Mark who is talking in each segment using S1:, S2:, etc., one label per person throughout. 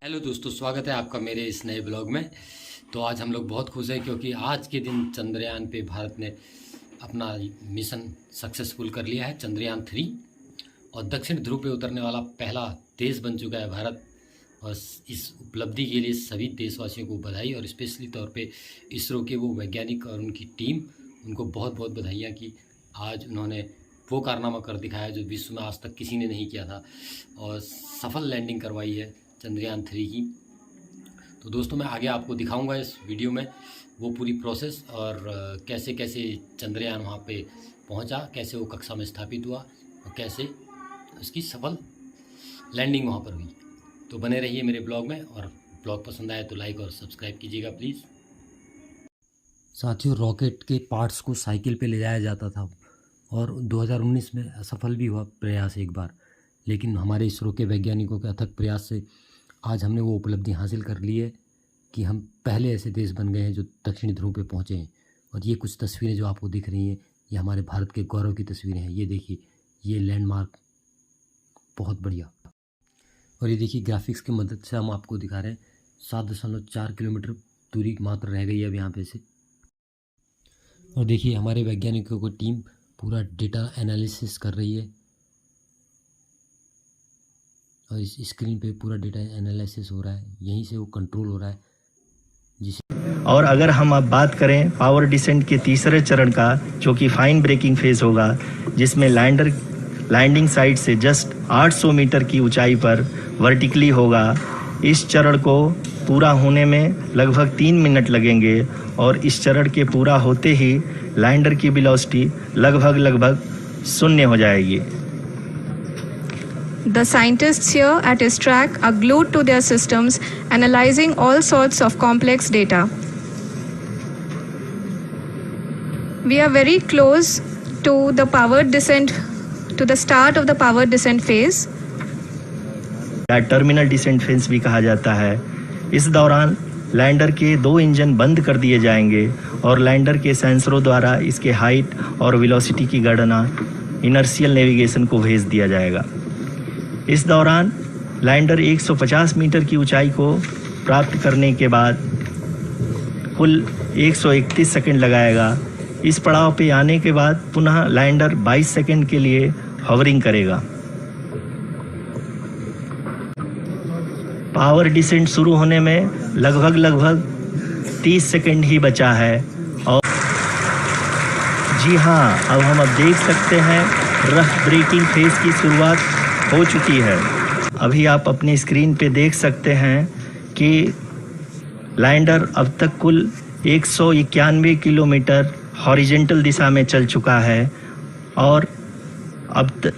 S1: Hello दोस्तों, स्वागत है आपका मेरे इस नए ब्लॉग में। तो आज हम लोग बहुत खुश हैं क्योंकि आज के दिन चंद्रयान पे भारत ने अपना मिशन सक्सेसफुल कर लिया है, चंद्रयान 3, और दक्षिण ध्रुव पे उतरने वाला पहला देश बन चुका है भारत। और इस उपलब्धि के लिए सभी देशवासियों को बधाई, और स्पेशली तौर पे इसरो के वो वैज्ञानिक और उनकी टीम, उनको बहुत बहुत बधाइयाँ कि आज उन्होंने वो कारनामा कर दिखाया जो विश्व में आज तक किसी ने नहीं किया था, और सफल लैंडिंग करवाई है चंद्रयान 3 की। तो दोस्तों, मैं आगे आपको दिखाऊंगा इस वीडियो में वो पूरी प्रोसेस, और कैसे कैसे चंद्रयान वहाँ पे पहुँचा, कैसे वो कक्षा में स्थापित हुआ, और कैसे उसकी सफल लैंडिंग वहाँ पर हुई। तो बने रहिए मेरे ब्लॉग में, और ब्लॉग पसंद आए तो लाइक और सब्सक्राइब कीजिएगा प्लीज़। साथियों, रॉकेट के पार्ट्स को साइकिल पे ले जाया जाता था, और 2019 में असफल भी हुआ प्रयास एक बार, लेकिन हमारे इसरो के वैज्ञानिकों के अथक प्रयास से आज हमने वो उपलब्धि हासिल कर ली है कि हम पहले ऐसे देश बन गए हैं जो दक्षिणी ध्रुव पे पहुँचे हैं। और ये कुछ तस्वीरें जो आपको दिख रही हैं, ये हमारे भारत के गौरव की तस्वीरें हैं। ये देखिए, ये लैंडमार्क बहुत बढ़िया। और ये देखिए, ग्राफिक्स की मदद से हम आपको दिखा रहे हैं 7.4 किलोमीटर दूरी मात्र रह गई है अब यहाँ पे से। और देखिए, हमारे वैज्ञानिकों की टीम पूरा डेटा एनालिसिस कर रही है, और इस स्क्रीन पे पूरा डेटा एनालिसिस हो रहा है, यहीं से वो कंट्रोल हो रहा है जिसे।
S2: और अगर हम अब बात करें पावर डिसेंट के तीसरे चरण का, जो कि फाइन ब्रेकिंग फेज होगा, जिसमें लैंडर लैंडिंग साइट से जस्ट 800 मीटर की ऊंचाई पर वर्टिकली होगा। इस चरण को पूरा होने में लगभग 3 मिनट लगेंगे, और इस चरण के पूरा होते ही लैंडर की वेलोसिटी लगभग 0 हो जाएगी।
S3: The scientists here at ISTRAC are glued to their systems, analyzing all sorts of complex data. We are very close to the powered descent, to the start of the powered descent phase.
S2: या terminal decent phase भी कहा जाता है। इस दौरान lander के 2 engine बंद कर दिए जाएंगे, और लैंडर के सेंसरों द्वारा इसके हाइट और वेलोसिटी की गणना इनर्शियल नेविगेशन को भेज दिया जाएगा। इस दौरान लैंडर 150 मीटर की ऊंचाई को प्राप्त करने के बाद कुल 131 सेकंड लगाएगा। इस पड़ाव पे आने के बाद पुनः लैंडर 22 सेकंड के लिए हॉवरिंग करेगा। पावर डिसेंट शुरू होने में लगभग 30 सेकंड ही बचा है। और जी हाँ, अब हम देख सकते हैं रफ ब्रेकिंग फेज की शुरुआत हो चुकी है। अभी आप अपनी स्क्रीन पे देख सकते हैं कि लैंडर अब तक कुल 191 किलोमीटर हॉरिजेंटल दिशा में चल चुका है, और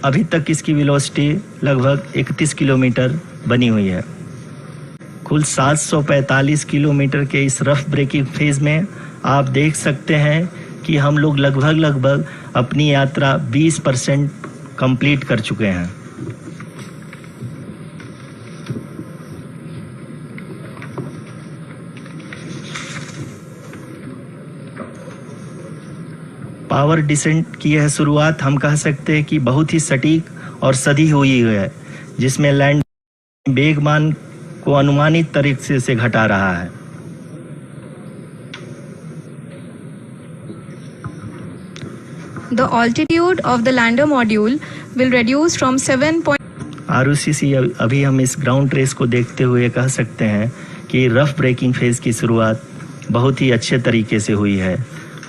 S2: अभी तक इसकी वेलोसिटी लगभग 31 किलोमीटर बनी हुई है। कुल 745 किलोमीटर के इस रफ ब्रेकिंग फेज में आप देख सकते हैं कि हम लोग लगभग अपनी यात्रा 20% कंप्लीट कर चुके हैं। पावर डिसेंट की यह शुरुआत हम कह सकते हैं कि बहुत ही सटीक और सधी हुई है, जिसमें लैंड वेगमान को अनुमानित तरीके से घटा रहा है।
S3: The altitude of the lander module will reduce from 7.
S2: ROCC अभी हम इस ग्राउंड ट्रेस को देखते हुए कह सकते हैं कि रफ ब्रेकिंग फेज की शुरुआत बहुत ही अच्छे तरीके से हुई है।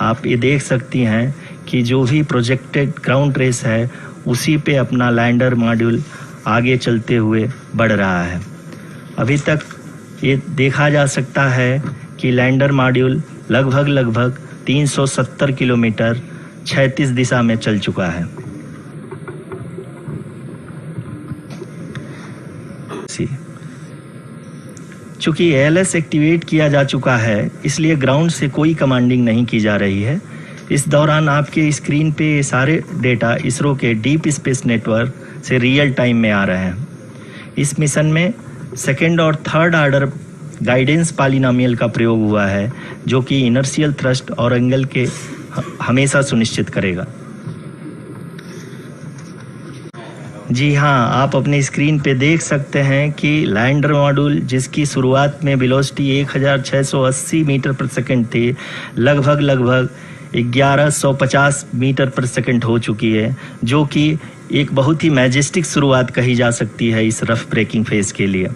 S2: आप ये देख सकती हैं कि जो भी प्रोजेक्टेड ग्राउंड ट्रेस है, उसी पे अपना लैंडर मॉड्यूल आगे चलते हुए बढ़ रहा है। अभी तक ये देखा जा सकता है कि लैंडर मॉड्यूल लगभग 370 किलोमीटर क्षैतिज दिशा में चल चुका है। चूंकि ALS एक्टिवेट किया जा चुका है, इसलिए ग्राउंड से कोई कमांडिंग नहीं की जा रही है। इस दौरान आपके स्क्रीन पे ये सारे डेटा इसरो के डीप स्पेस नेटवर्क से रियल टाइम में आ रहे हैं। इस मिशन में सेकेंड और थर्ड ऑर्डर गाइडेंस पॉलिनोमियल का प्रयोग हुआ है, जो कि इनर्शियल थ्रस्ट और एंगल के हमेशा सुनिश्चित करेगा। जी हाँ, आप अपने स्क्रीन पे देख सकते हैं कि लैंडर मॉड्यूल जिसकी शुरुआत में वेलोसिटी 1680 मीटर पर सेकंड थी, लगभग 1150 मीटर पर सेकंड हो चुकी है, जो कि एक बहुत ही मैजेस्टिक शुरुआत कही जा सकती है इस रफ ब्रेकिंग फेज के लिए।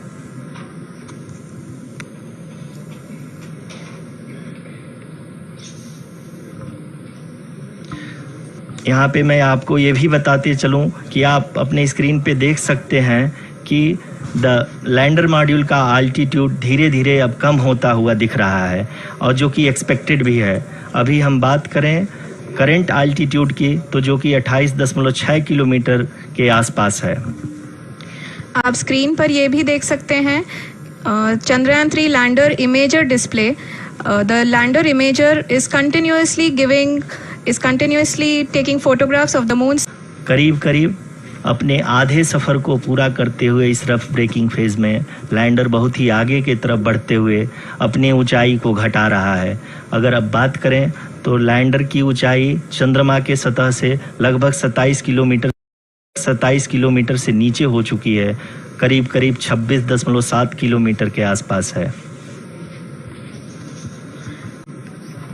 S2: यहाँ पे मैं आपको ये भी बताते चलूँ कि आप अपने स्क्रीन पे देख सकते हैं कि द लैंडर मॉड्यूल का आल्टीट्यूड धीरे धीरे अब कम होता हुआ दिख रहा है, और जो कि एक्सपेक्टेड भी है। अभी हम बात करें करंट आल्टीट्यूड की, तो जो कि 28.6 किलोमीटर के आसपास है।
S3: आप स्क्रीन पर ये भी देख सकते हैं Chandrayaan 3 lander imager display. The lander imager is continuously taking photographs of the moon.
S2: करीब अपने आधे सफ़र को पूरा करते हुए इस रफ ब्रेकिंग फेज में लैंडर बहुत ही आगे की तरफ बढ़ते हुए अपनी ऊंचाई को घटा रहा है। अगर अब बात करें तो लैंडर की ऊंचाई चंद्रमा के सतह से लगभग 27 किलोमीटर से नीचे हो चुकी है, करीब 26.7 किलोमीटर के आसपास है।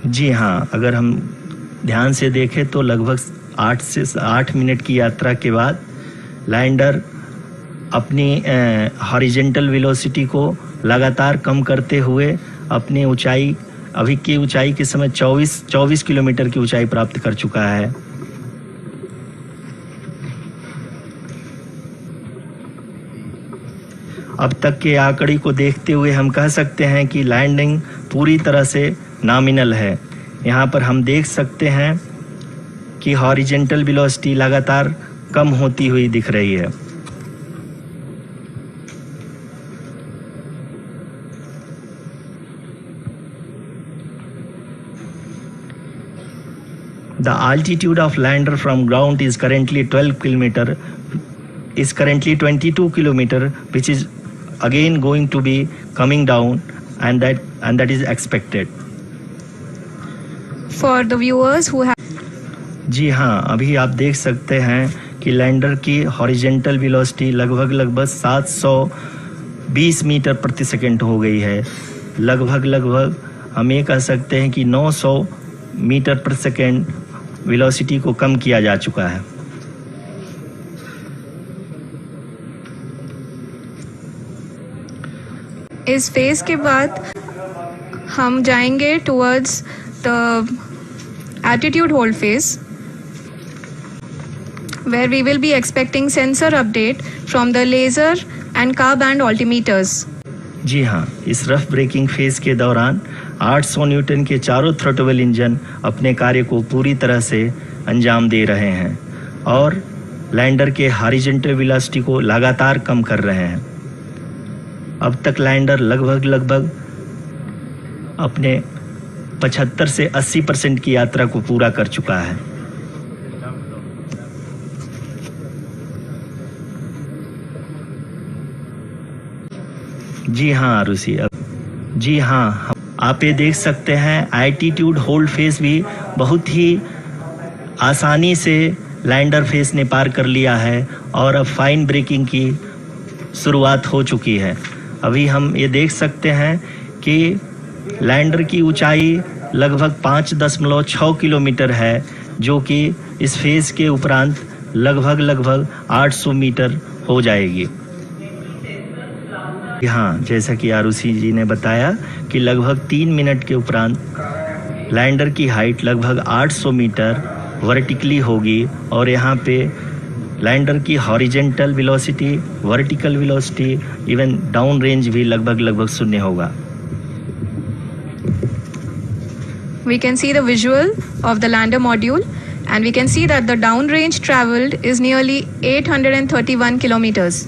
S2: जी हाँ, अगर हम ध्यान से देखें तो लगभग 8 से 8 मिनट की यात्रा के बाद लैंडर अपनी हॉरिजेंटल वेलोसिटी को लगातार कम करते हुए अपनी ऊंचाई, अभी की ऊंचाई के समय 24 किलोमीटर की ऊंचाई प्राप्त कर चुका है। अब तक के आंकड़े को देखते हुए हम कह सकते हैं कि लैंडिंग पूरी तरह से नॉमिनल है। यहाँ पर हम देख सकते हैं कि हॉरिजेंटल वेलोसिटी लगातार कम होती हुई दिख रही है। The altitude of lander from ground is currently 22 kilometer, which is again going to be coming down, and that is expected.
S3: For the viewers who have
S2: जी हाँ, अभी आप देख सकते हैं कि लैंडर की हॉरिजेंटल वेलोसिटी लगभग 720 मीटर प्रति सेकंड हो गई है। लगभग हम ये कह सकते हैं कि 900 मीटर प्रति सेकंड वेलोसिटी को कम किया जा चुका है।
S3: इस फेज के बाद हम जाएंगे towards the attitude hold phase, where we will be expecting sensor update from the laser and car band altimeters.
S2: जी हाँ, इस रफ ब्रेकिंग फेज के दौरान 800 न्यूटन के चारों थ्रोटल इंजन अपने कार्य को पूरी तरह से अंजाम दे रहे हैं और लैंडर के हॉरिजॉन्टल वेलोसिटी को लगातार कम कर रहे हैं। अब तक लैंडर लगभग अपने 75 से 80% की यात्रा को पूरा कर चुका है। जी हाँ आरुषि, जी हाँ, आप ये देख सकते हैं एल्टीट्यूड होल्ड फेज भी बहुत ही आसानी से लैंडर फेज ने पार कर लिया है और अब फाइन ब्रेकिंग की शुरुआत हो चुकी है। अभी हम ये देख सकते हैं कि लैंडर की ऊंचाई लगभग 5.6 किलोमीटर है, जो कि इस फेज के उपरांत लगभग 800 मीटर हो जाएगी। हाँ, जैसा कि आरुषि जी ने बताया कि लगभग 3 मिनट के उपरांत लैंडर की हाइट लगभग 800 मीटर वर्टिकली होगी और यहाँ पे लैंडर की horizontal velocity, vertical velocity, even down range भी लगभग शून्य होगा।
S3: We can see the visual of the lander module, and we can see that the downrange traveled is nearly 831 kilometers.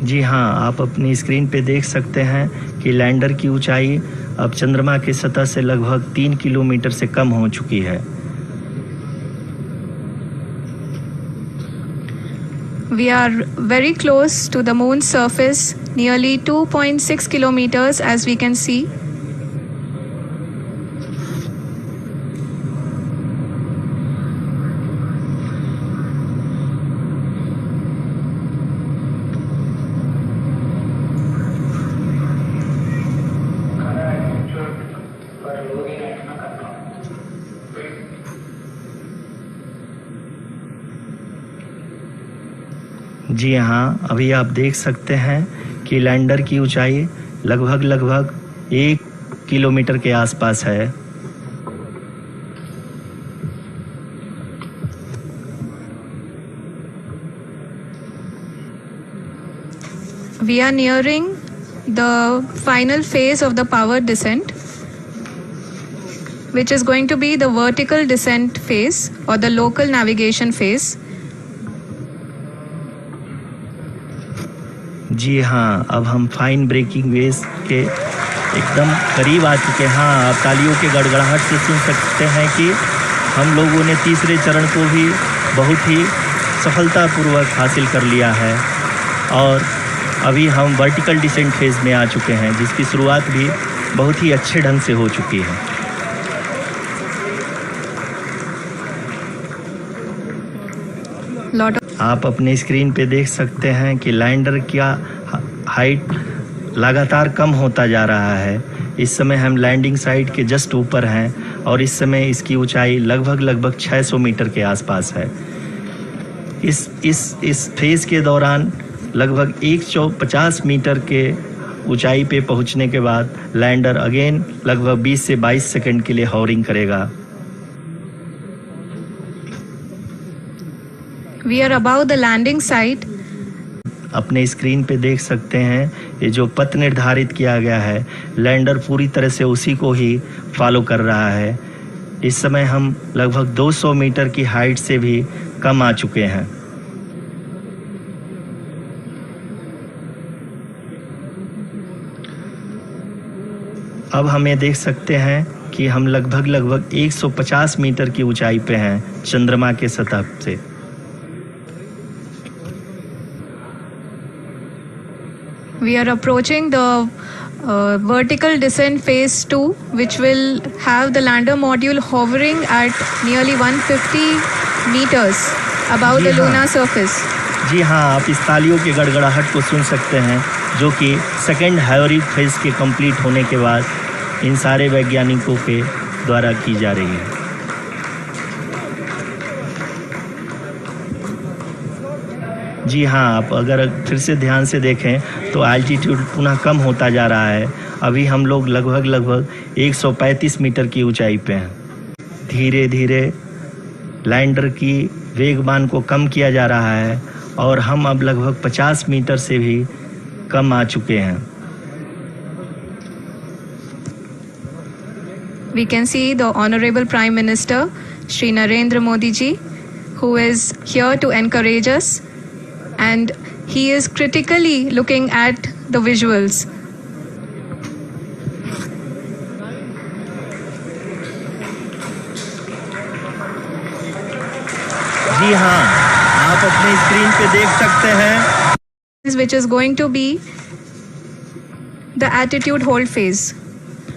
S2: जी हाँ, आप अपनी स्क्रीन पे देख सकते हैं कि लैंडर की ऊंचाई अब चंद्रमा की सतह से लगभग 3 किलोमीटर से कम हो चुकी है।
S3: We are very close to the moon's surface, nearly 2.6 kilometers as we can see.
S2: जी हाँ, अभी आप देख सकते हैं कि लैंडर की ऊंचाई लगभग 1 किलोमीटर के आसपास है।
S3: We are nearing the final phase of the power descent, which is going to be the vertical descent phase or the local navigation phase.
S2: जी हाँ, अब हम फाइन ब्रेकिंग वेव्स के एकदम करीब आ चुके हैं। हाँ, आप तालियों के गड़गड़ाहट से सुन सकते हैं कि हम लोगों ने तीसरे चरण को भी बहुत ही सफलतापूर्वक हासिल कर लिया है और अभी हम वर्टिकल डिसेंट फेज़ में आ चुके हैं, जिसकी शुरुआत भी बहुत ही अच्छे ढंग से हो चुकी है। आप अपने स्क्रीन पे देख सकते हैं कि लैंडर का हाइट लगातार कम होता जा रहा है। इस समय हम लैंडिंग साइट के जस्ट ऊपर हैं और इस समय इसकी ऊंचाई लगभग 600 मीटर के आसपास है। इस फेज़ के दौरान लगभग 150 मीटर के ऊंचाई पे पहुंचने के बाद लैंडर अगेन लगभग 20 से 22 सेकंड के लिए हॉवरिंग करेगा।
S3: We are above the landing site.
S2: अपने स्क्रीन पे देख सकते हैं ये जो पथ निर्धारित किया गया है, लैंडर पूरी तरह से उसी को ही फॉलो कर रहा है। इस समय हम लगभग 200 मीटर की हाइट से भी कम आ चुके हैं। अब हम ये देख सकते हैं कि हम लगभग 150 मीटर की ऊंचाई पे हैं चंद्रमा के सतह से।
S3: We are approaching the vertical descent phase 2, which will have the lander module hovering at nearly 150 meters above the lunar surface.
S2: जी हाँ, आप इस तालियों के गड़गड़ाहट को सुन सकते हैं, जो कि सेकेंड हाइवरिक फेज के कंप्लीट होने के बाद इन सारे वैज्ञानिकों के द्वारा की जा रही है। जी हाँ, आप अगर फिर से ध्यान से देखें तो एल्टीट्यूड पुनः कम होता जा रहा है। अभी हम लोग लगभग 135 मीटर की ऊंचाई पे हैं। धीरे धीरे लैंडर की वेगमान को कम किया जा रहा है और हम अब लगभग 50 मीटर से भी कम आ चुके हैं।
S3: We can see the Honorable Prime Minister, Shri Narendra Modi ji, who is here to encourage us. And he is critically looking at the visuals.
S2: जी हाँ, आप अपने स्क्रीन पे देख सकते हैं,
S3: which is going to be the attitude hold phase.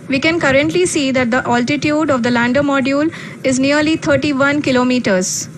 S3: We can currently see that the altitude of the lander module is nearly 31 kilometers.